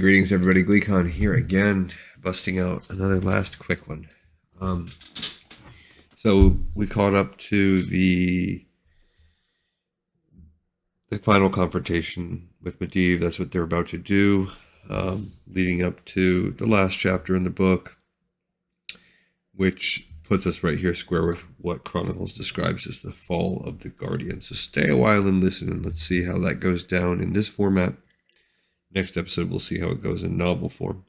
greetings everybody, Gleekon here again, busting out another last quick one. So we caught up to the final confrontation with Medivh. That's what they're about to do, leading up to the last chapter in the book, which puts us right here square with what Chronicles describes as the fall of the Guardian. So stay a while and listen, and let's see how that goes down in this format. Next episode, we'll see how it goes in novel form.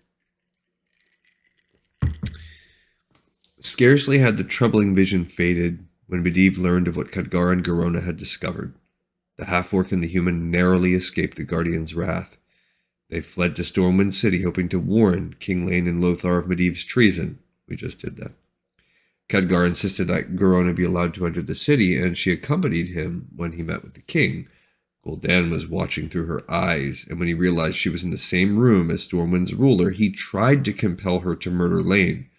Scarcely had the troubling vision faded when Medivh learned of what Khadgar and Garona had discovered. The half-orc and the human narrowly escaped the Guardian's wrath. They fled to Stormwind City, hoping to warn King Lane and Lothar of Medivh's treason. We just did that. Khadgar insisted that Garona be allowed to enter the city, and she accompanied him when he met with the king. Gul'dan was watching through her eyes, and when he realized she was in the same room as Stormwind's ruler, he tried to compel her to murder Lane.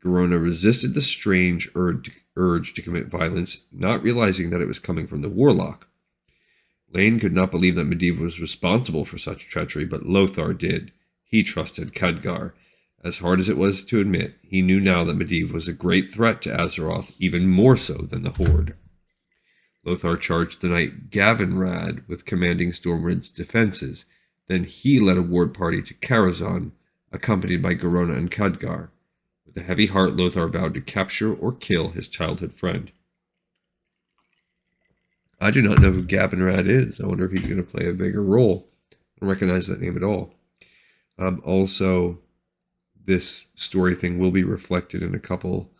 Garona resisted the strange urge to commit violence, not realizing that it was coming from the warlock. Lane could not believe that Medivh was responsible for such treachery, but Lothar did. He trusted Khadgar. As hard as it was to admit, he knew now that Medivh was a great threat to Azeroth, even more so than the Horde. Lothar charged the knight Gavinrad with commanding Stormwind's defenses. Then he led a ward party to Karazhan, accompanied by Garona and Khadgar. With a heavy heart, Lothar vowed to capture or kill his childhood friend. I do not know who Gavinrad is. I wonder if he's going to play a bigger role. I don't recognize that name at all. Also, this story thing will be reflected in a couple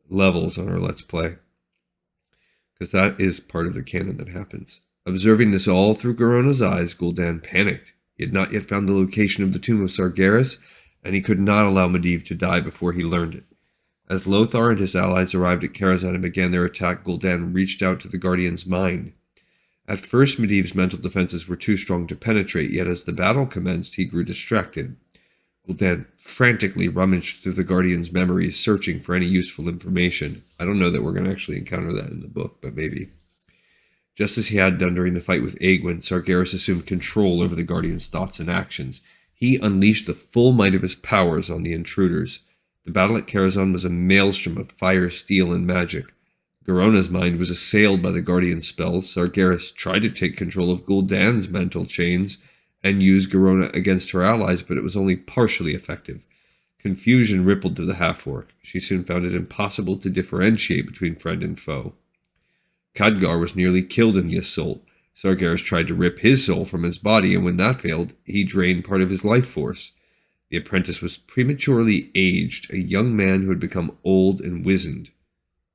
levels on our Let's Play, because that is part of the canon that happens. Observing this all through Garona's eyes, Gul'dan panicked. He had not yet found the location of the tomb of Sargeras, and he could not allow Medivh to die before he learned it. As Lothar and his allies arrived at Karazhan and began their attack, Gul'dan reached out to the Guardian's mind. At first, Medivh's mental defenses were too strong to penetrate, yet as the battle commenced, he grew distracted. Gul'dan frantically rummaged through the Guardian's memories, searching for any useful information. I don't know that we're going to actually encounter that in the book, but maybe. Just as he had done during the fight with Aegwynn, Sargeras assumed control over the Guardian's thoughts and actions. He unleashed the full might of his powers on the intruders. The battle at Karazhan was a maelstrom of fire, steel, and magic. Garona's mind was assailed by the Guardian's spells. Sargeras tried to take control of Gul'dan's mental chains and use Garona against her allies, but it was only partially effective. Confusion rippled through the half-orc. She soon found it impossible to differentiate between friend and foe. Khadgar was nearly killed in the assault. Sargeras tried to rip his soul from his body, and when that failed, he drained part of his life force. The apprentice was prematurely aged, a young man who had become old and wizened.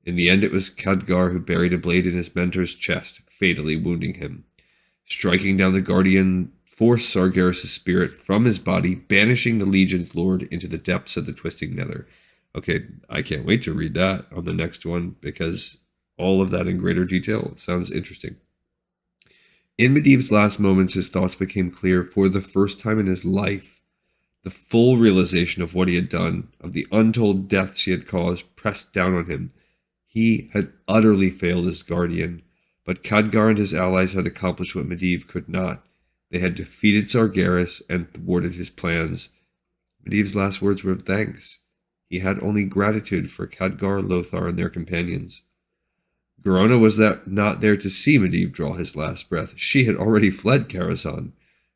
In the end, it was Khadgar who buried a blade in his mentor's chest, fatally wounding him. Striking down the Guardian forced Sargeras' spirit from his body, banishing the Legion's lord into the depths of the Twisting Nether. Okay, I can't wait to read that on the next one, because all of that in greater detail sounds interesting. In Medivh's last moments, his thoughts became clear for the first time in his life. The full realization of what he had done, of the untold deaths he had caused, pressed down on him. He had utterly failed as guardian, but Khadgar and his allies had accomplished what Medivh could not. They had defeated Sargeras and thwarted his plans. Medivh's last words were of thanks. He had only gratitude for Khadgar, Lothar, and their companions. Garona was not there to see Medivh draw his last breath. She had already fled Karazhan.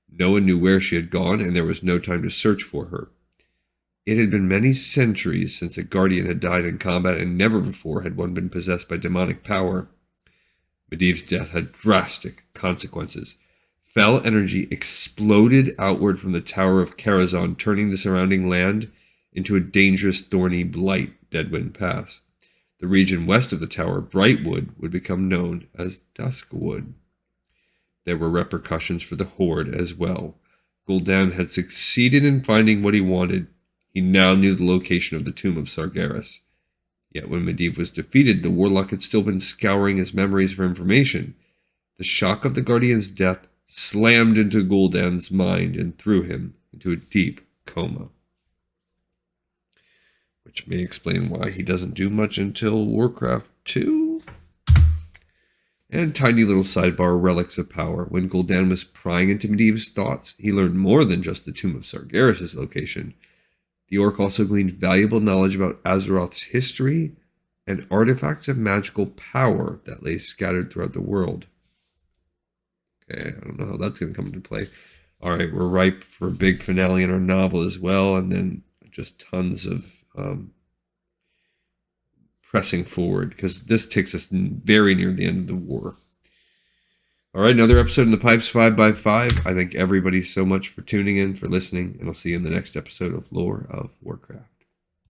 No one knew where she had gone, and there was no time to search for her. It had been many centuries since a guardian had died in combat, and never before had one been possessed by demonic power. Medivh's death had drastic consequences. Fell energy exploded outward from the Tower of Karazhan, turning the surrounding land into a dangerous thorny blight, Deadwind Pass. The region west of the tower, Brightwood, would become known as Duskwood. There were repercussions for the Horde as well. Gul'dan had succeeded in finding what he wanted. He now knew the location of the tomb of Sargeras. Yet when Medivh was defeated, the warlock had still been scouring his memories for information. The shock of the Guardian's death slammed into Gul'dan's mind and threw him into a deep coma. Which may explain why he doesn't do much until Warcraft 2. And tiny little sidebar, relics of power. When Gul'dan was prying into Medivh's thoughts, he learned more than just the tomb of Sargeras' location. The orc also gleaned valuable knowledge about Azeroth's history and artifacts of magical power that lay scattered throughout the world. Okay, I don't know how that's going to come into play. All right, we're ripe for a big finale in our novel as well, and then just tons of pressing forward, because this takes us very near the end of the war. All right, another episode in the pipes, 5x5. I thank everybody so much for tuning in, for listening, and I'll see you in the next episode of Lore of Warcraft.